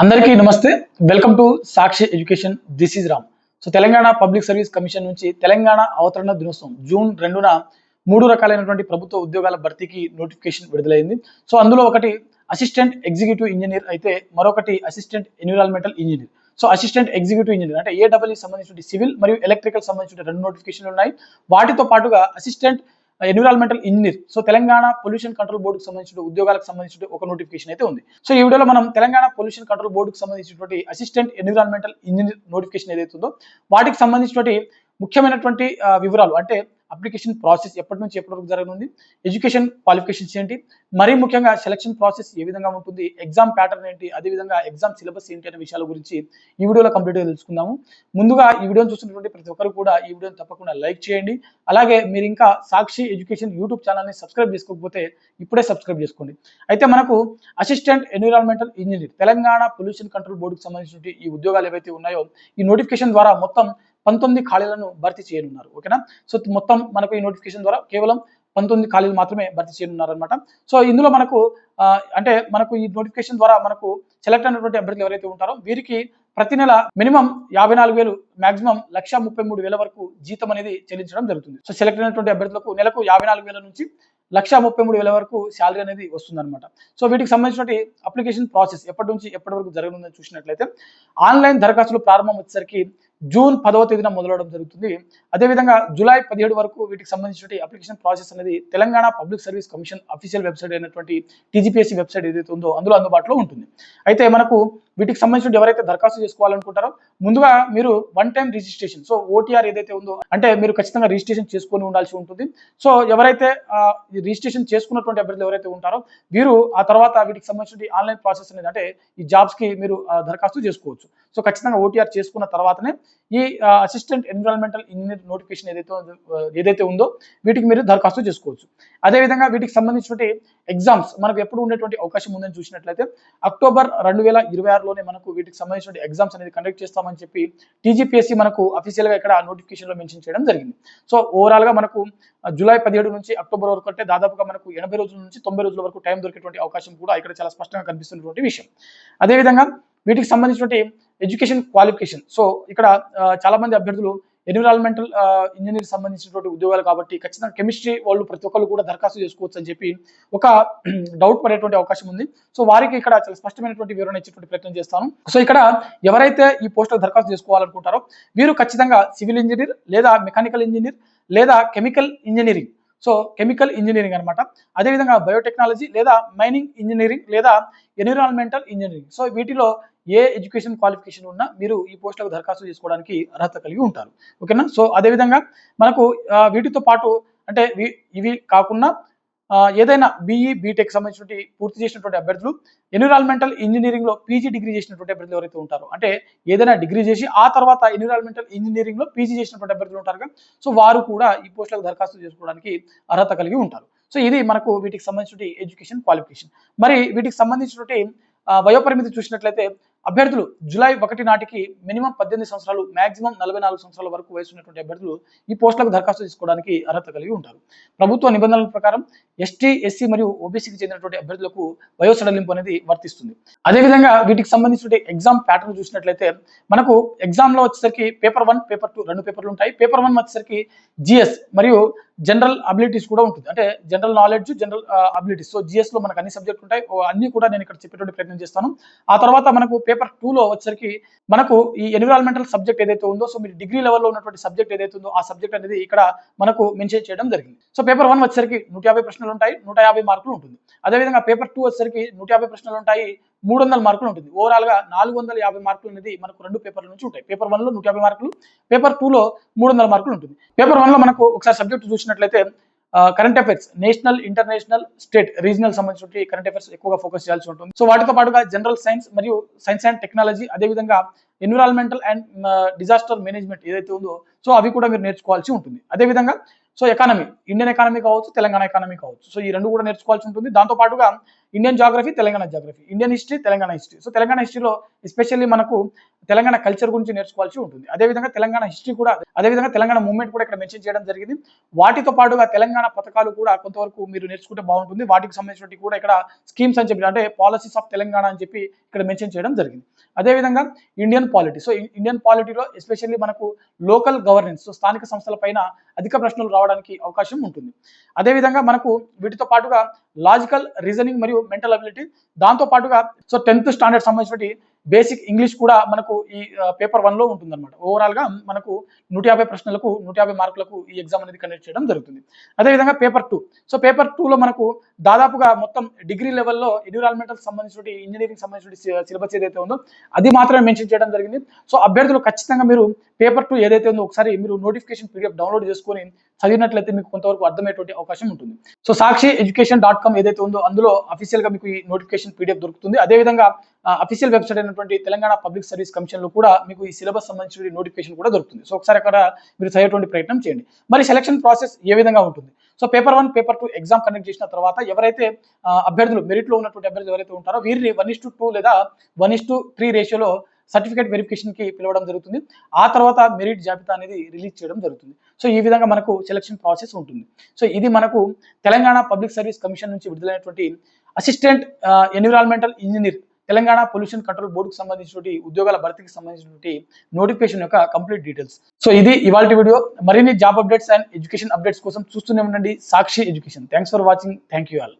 అందరికీ నమస్తే. Welcome to Sakshi education. This is Ram. So Telangana public service commission నుంచి తెలంగాణ అవతరణ దినోత్సవం జూన్ 2న 3 రకాలైనటువంటి ప్రభుత్వ ఉద్యోగాల భర్తీకి నోటిఫికేషన్ విడుదలైంది. సో అందులో ఒకటి అసిస్టెంట్ ఎగ్జిక్యూటివ్ ఇంజనీర్ అయితే మరొకటి assistant environmental engineer. So assistant executive engineer అంటే ఏడబ్ల్యూ సంబంధించిన సివిల్ మరియు ఎలక్ట్రికల్ సంబంధించిన 2 నోటిఫికేషన్లు ఉన్నాయి. వాటితో పాటుగా assistant environmental engineer, so Telangana pollution control బోర్డుకు సంబంధించిన ఉద్యోగాలకు సంబంధించిన ఒక నోటిఫికేషన్ అయితే ఉంది. సో ఈ వీడియోలో మనం తెలంగాణ పొల్యూషన్ కంట్రోల్ బోర్డుకు సంబంధించినటువంటి అసిస్టెంట్ ఎన్విరాన్మెంటల్ ఇంజనీర్ నోటిఫికేషన్ ఏదైతే ఉందో వాటికి సంబంధించినటువంటి ముఖ్యమైనటువంటి వివరాలు, అంటే అప్లికేషన్ ప్రాసెస్ ఎప్పటి నుంచి ఎప్పటి వరకు జరగనుంది, ఎడ్యుకేషన్ క్వాలిఫికేషన్స్ ఏంటి, మరీ ముఖ్యంగా సెలక్షన్ ప్రాసెస్ ఏ విధంగా ఉంటుంది, ఎగ్జామ్ ప్యాటర్న్ ఏంటి, అదేవిధంగా ఎగ్జామ్ సిలబస్ ఏంటి అనే విషయాల గురించి ఈ వీడియోలో కంప్లీట్గా తెలుసుకుందాము. ముందుగా ఈ వీడియోని చూస్తున్నటువంటి ప్రతి ఒక్కరు కూడా ఈ వీడియోని తప్పకుండా లైక్ చేయండి. అలాగే మీరు ఇంకా సాక్షి ఎడ్యుకేషన్ యూట్యూబ్ ఛానల్ని సబ్స్క్రైబ్ చేసుకోకపోతే ఇప్పుడే సబ్స్క్రైబ్ చేసుకోండి. అయితే మనకు assistant environmental engineer Telangana pollution control బోర్డుకు సంబంధించిన ఈ ఉద్యోగాలు ఏవైతే ఉన్నాయో ఈ నోటిఫికేషన్ ద్వారా మొత్తం 19 ఖాళీలను భర్తీ చేయనున్నారు. ఓకేనా. సో మొత్తం మనకు ఈ నోటిఫికేషన్ ద్వారా కేవలం 19 ఖాళీలు మాత్రమే భర్తీ చేయనున్నారు అనమాట. సో ఇందులో మనకు అంటే మనకు ఈ నోటిఫికేషన్ ద్వారా మనకు సెలెక్ట్ అయినటువంటి అభ్యర్థులు ఎవరైతే ఉంటారో వీరికి ప్రతి నెల మినిమం 54,000, మాక్సిమం 1,33,000 వరకు జీతం అనేది చెల్లించడం జరుగుతుంది. సో సెలెక్ట్ అయినటువంటి అభ్యర్థులకు నెలకు 54,000 నుంచి 1,33,000 వరకు శాలరీ అనేది వస్తుంది అనమాట. సో వీటికి సంబంధించిన అప్లికేషన్ ప్రాసెస్ ఎప్పటి నుంచి ఎప్పటి వరకు జరగనుందని చూసినట్లయితే ఆన్లైన్ దరఖాస్తులు ప్రారంభం వచ్చేసరికి జూన్ 10వ తేదీన మొదలవడం జరుగుతుంది. అదేవిధంగా జూలై 17 వరకు వీటికి సంబంధించిన అప్లికేషన్ ప్రాసెస్ అనేది Telangana public service commission official website అయినటువంటి టీజీపీఎస్సీ వెబ్సైట్ ఏదైతే ఉందో అందులో అందుబాటులో ఉంటుంది. అయితే మనకు వీటికి సంబంధించిన ఎవరైతే దరఖాస్తు చేసుకోవాలనుకుంటారో ముందుగా మీరు one time registration, so OTR ఏదైతే ఉందో అంటే మీరు ఖచ్చితంగా రిజిస్ట్రేషన్ చేసుకొని ఉండాల్సి ఉంటుంది. సో ఎవరైతే రిజిస్ట్రేషన్ చేసుకున్నటువంటి అభ్యర్థులు ఎవరైతే ఉంటారో వీరు ఆ తర్వాత వీటికి సంబంధించిన ఆన్లైన్ ప్రాసెస్ అనేది అంటే ఈ జాబ్స్ కి మీరు దరఖాస్తు చేసుకోవచ్చు. సో ఖచ్చితంగా ఓటీఆర్ చేసుకున్న తర్వాతనే ఈ అసిస్టెంట్ ఎన్విరాన్మెంటల్ ఇంజనీర్ నోటిఫికేషన్ ఏదైతే ఉందో వీటికి మీరు దరఖాస్తు చేసుకోవచ్చు. అదేవిధంగా వీటికి సంబంధించిన ఎగ్జామ్స్ మనకు ఎప్పుడు ఉండేటువంటి అవకాశం ఉందని చూసినట్లయితే అక్టోబర్ 2026లోనే మనకు వీటికి సంబంధించిన ఎగ్జామ్స్ అనేది కండక్ట్ చేస్తామని చెప్పి టీజీపీఎస్సీ మనకు అఫీషియల్ గా ఇక్కడ నోటిఫికేషన్ లో మెన్షన్ చేయడం జరిగింది. సో ఓవరాల్ గా మనకు జూలై 17 నుంచి అక్టోబర్ వరకు అంటే దాదాపుగా మనకు 80 రోజుల నుంచి 90 రోజుల వరకు టైం దొరికేటువంటి అవకాశం కూడా ఇక్కడ చాలా స్పష్టంగా కనిపిస్తున్నటువంటి విషయం. అదేవిధంగా వీటికి సంబంధించిన ఎడ్యుకేషన్ క్వాలిఫికేషన్, సో ఇక్కడ చాలా మంది అభ్యర్థులు ఎన్విరాన్మెంటల్ ఇంజనీర్ సంబంధించినటువంటి ఉద్యోగాలు కాబట్టి ఖచ్చితంగా కెమిస్ట్రీ వాళ్ళు ప్రతి ఒక్కరు కూడా దరఖాస్తు చేసుకోవచ్చు అని చెప్పి ఒక డౌట్ పడేటువంటి అవకాశం ఉంది. సో వారికి ఇక్కడ చాలా స్పష్టమైనటువంటి వివరణ ఇచ్చేటువంటి ప్రయత్నం చేస్తాను. సో ఇక్కడ ఎవరైతే ఈ పోస్టులకు దరఖాస్తు చేసుకోవాలనుకుంటారో వీరు ఖచ్చితంగా సివిల్ ఇంజనీర్ లేదా మెకానికల్ ఇంజనీర్ లేదా chemical engineering, so chemical engineering అనమాట. అదేవిధంగా బయోటెక్నాలజీ లేదా మైనింగ్ ఇంజనీరింగ్ లేదా ఎన్విరాన్మెంటల్ ఇంజనీరింగ్, సో వీటిలో ఏ ఎడ్యుకేషన్ క్వాలిఫికేషన్ ఉన్నా మీరు ఈ పోస్టులకు దరఖాస్తు చేసుకోవడానికి అర్హత కలిగి ఉంటారు. ఓకేనా. సో అదేవిధంగా మనకు వీటితో పాటు అంటే ఇవి కాకుండా ఏదైనా బీఈ బీటెక్ సంబంధించిన పూర్తి చేసినటువంటి అభ్యర్థులు ఎన్విరాన్మెంటల్ ఇంజనీరింగ్ లో పీజీ డిగ్రీ చేసినటువంటి అభ్యర్థులు ఎవరైతే ఉంటారో అంటే ఏదైనా డిగ్రీ చేసి ఆ తర్వాత ఎన్విరాన్మెంటల్ ఇంజనీరింగ్ లో పీజీ చేసినటువంటి అభ్యర్థులు ఉంటారు, సో వారు కూడా ఈ పోస్టులకు దరఖాస్తు చేసుకోవడానికి అర్హత కలిగి ఉంటారు. సో ఇది మనకు వీటికి సంబంధించిన ఎడ్యుకేషన్ క్వాలిఫికేషన్. మరి వీటికి సంబంధించినటువంటి వయోపరిమితి చూసినట్లయితే అభ్యర్థులు జూలై 1 నాటికి మినిమం 18 సంవత్సరాలు, మాక్సిమం 44 సంవత్సరాల వరకు వయసు ఉన్నటువంటి అభ్యర్థులు ఈ పోస్టులకు దరఖాస్తు చేసుకోవడానికి అర్హత కలిగి ఉంటారు. ప్రభుత్వ నిబంధనల ప్రకారం ఎస్టీ, ఎస్సీ మరియు ఓబీసీకి చెందినటువంటి అభ్యర్థులకు వయో సడలింపు అనేది వర్తిస్తుంది. అదేవిధంగా వీటికి సంబంధించిన ఎగ్జామ్ ప్యాటర్న్ చూసినట్లయితే మనకు ఎగ్జామ్ లో వచ్చేసరికి పేపర్ 1, పేపర్ 2 2 పేపర్లు ఉంటాయి. పేపర్ 1 వచ్చేసరికి జిఎస్ మరియు జనరల్ అబిలిటీస్ కూడా ఉంటుంది, అంటే general knowledge, general abilities. So GS లో మనకు అన్ని సబ్జెక్టులు ఉంటాయి, అన్ని కూడా నేను ఇక్కడ చెప్పేటువంటి ప్రయత్నం చేస్తాను. ఆ తర్వాత మనకు పేపర్ 2లో వచ్చేసరికి మనకు ఈ ఎన్విరాన్మెంటల్ సబ్జెక్ట్ ఏదైతే ఉందో, సో మీరు డిగ్రీ లెవెల్లో ఉన్నటువంటి సబ్జెక్ట్ ఏదైతే ఉందో ఆ సబ్జెక్ట్ అనేది ఇక్కడ మనకు మెన్షన్ చేయడం జరిగింది. సో పేపర్ 1 వచ్చేసరికి 150 ప్రశ్నలు ఉంటాయి, 150 మార్కులు ఉంటుంది. అదేవిధంగా పేపర్ 2 వచ్చేసరికి 150 ప్రశ్నలు ఉంటాయి, 300 మార్కులు ఉంటుంది. ఓవరాల్ గా 450 మార్కులు అనేది మనకు 2 పేపర్ల నుంచి ఉంటాయి. పేపర్ 1లో 150 మార్కులు, పేపర్ 2లో 300 మార్కులు ఉంటుంది. పేపర్ 1లో మనకు ఒకసారి సబ్జెక్ట్ చూసినట్లయితే current affairs, national, international, state, regional సంబంధించిన కరెంట్ అఫైర్స్ ఎక్కువగా ఫోకస్ చేయాల్సి ఉంటుంది. సో వాటితో పాటుగా జనరల్ సైన్స్ మరియు సైన్స్ అండ్ టెక్నాలజీ, అదేవిధంగా ఎన్విరాన్మెంటల్ అండ్ డిజాస్టర్ మేనేజ్మెంట్ ఏదైతే ఉందో సో అవి కూడా మీరు నేర్చుకోవాల్సి ఉంటుంది. అదేవిధంగా సో ఎకానమీ, ఇండియన్ ఎకానమీ కావచ్చు, తెలంగాణ ఎకానమీ కావచ్చు, సో ఈ 2 కూడా నేర్చుకోవాల్సి ఉంటుంది. దాంతో పాటుగా Indian geography, Telangana geography, Indian history, Telangana history. So Telangana హిస్టరీలో ఎస్పెషల్లీ మనకు తెలంగాణ కల్చర్ గురించి నేర్చుకోవాల్సి ఉంటుంది. అదేవిధంగా తెలంగాణ హిస్టరీ కూడా, అదేవిధంగా తెలంగాణ మూవ్మెంట్ కూడా ఇక్కడ మెన్షన్ చేయడం జరిగింది. వాటితో పాటుగా తెలంగాణ పథకాలు కూడా కొంతవరకు మీరు నేర్చుకుంటే బాగుంటుంది. వాటికి సంబంధించినవి కూడా ఇక్కడ స్కీమ్స్ అని చెప్పి, అంటే పాలసీస్ ఆఫ్ తెలంగాణ అని చెప్పి ఇక్కడ మెన్షన్ చేయడం జరిగింది. అదేవిధంగా ఇండియన్ పాలిటీ. సో ఇండియన్ పాలిటీలో ఎస్పెషల్లీ మనకు లోకల్ గవర్నెన్స్, సో స్థానిక సంస్థల పైన అధిక ప్రశ్నలు రావడానికి అవకాశం ఉంటుంది. అదేవిధంగా మనకు వీటితో పాటుగా లాజికల్ రీజనింగ్ మరియు మెంటల్ అబిలిటీ, దాంతో పాటుగా సో 10th స్టాండర్డ్ సంబంధించిన బేసిక్ ఇంగ్లీష్ కూడా మనకు ఈ పేపర్ 1 లో ఉంటుందన్నమాట. ఓవరాల్ గా మనకు 150 ప్రశ్నలకు 150 మార్కులకు ఈ ఎగ్జామ్ అనేది కండక్ట్ చేయడం జరుగుతుంది. అదేవిధంగా పేపర్ 2. సో పేపర్ 2లో మనకు దాదాపుగా మొత్తం డిగ్రీ లెవెల్లో ఎన్విరాన్మెంటల్ సంబంధించిన ఇంజనీరింగ్ సంబంధించిన సిలబస్ ఏదైతే ఉందో అది మాత్రమే మెన్షన్ చేయడం జరిగింది. సో అభ్యర్థులు ఖచ్చితంగా మీరు పేపర్ 2 ఏదైతే ఉందో ఒకసారి మీరు నోటిఫికేషన్ పీడిఎఫ్ డౌన్లోడ్ చేసుకొని చదివినట్లయితే మీకు కొంతవరకు అర్థమయ్యేటువంటి అవకాశం ఉంటుంది. సో సాక్షి ఎడ్యుకేషన్.com ఏదైతే ఉందో అందులో అఫీషియల్ గా మీకు ఈ నోటిఫికేషన్ పీడిఎఫ్ దొరుకుతుంది. అదేవిధంగా అఫీషియల్ వెబ్సైట్ అయినటువంటి తెలంగాణ పబ్లిక్ సర్వీస్ కమిషన్ లో కూడా మీకు ఈ సిలబస్ సంబంధించిన నోటిఫికేషన్ కూడా దొరుకుతుంది. సో ఒకసారి అక్కడ మీరు చదివేటువంటి ప్రయత్నం చేయండి. మరి సెలక్షన్ ప్రాసెస్ ఏ విధంగా ఉంటుంది? So paper 1, paper 2 exam conduct చేసిన తర్వాత ఎవరైతే అభ్యర్థులు మెరిట్ లో ఉన్నటువంటి అభ్యర్థులు ఎవరైతే ఉంటారో వీరిని 1:2 లేదా 1:3 రేషియోలో సర్టిఫికేట్ వెరిఫికేషన్ కి పిలవడం జరుగుతుంది. ఆ తర్వాత మెరిట్ జాబితా అనేది రిలీజ్ చేయడం జరుగుతుంది. సో ఈ విధంగా మనకు సెలక్షన్ ప్రాసెస్ ఉంటుంది. సో ఇది మనకు తెలంగాణ పబ్లిక్ సర్వీస్ కమిషన్ నుంచి విడుదలైనటువంటి assistant environmental engineer Telangana pollution control బోర్డుకు సంబంధించినటువంటి ఉద్యోగాల భర్తీకి సంబంధించినటువంటి నోటిఫికేషన్ యొక్క కంప్లీట్ డీటెయిల్స్. సో ఇది ఇవాల్టి వీడియో. మరిన్ని job updates and education updates కోసం చూస్తూనే ఉండండి Sakshi education. Thanks for watching. Thank you all.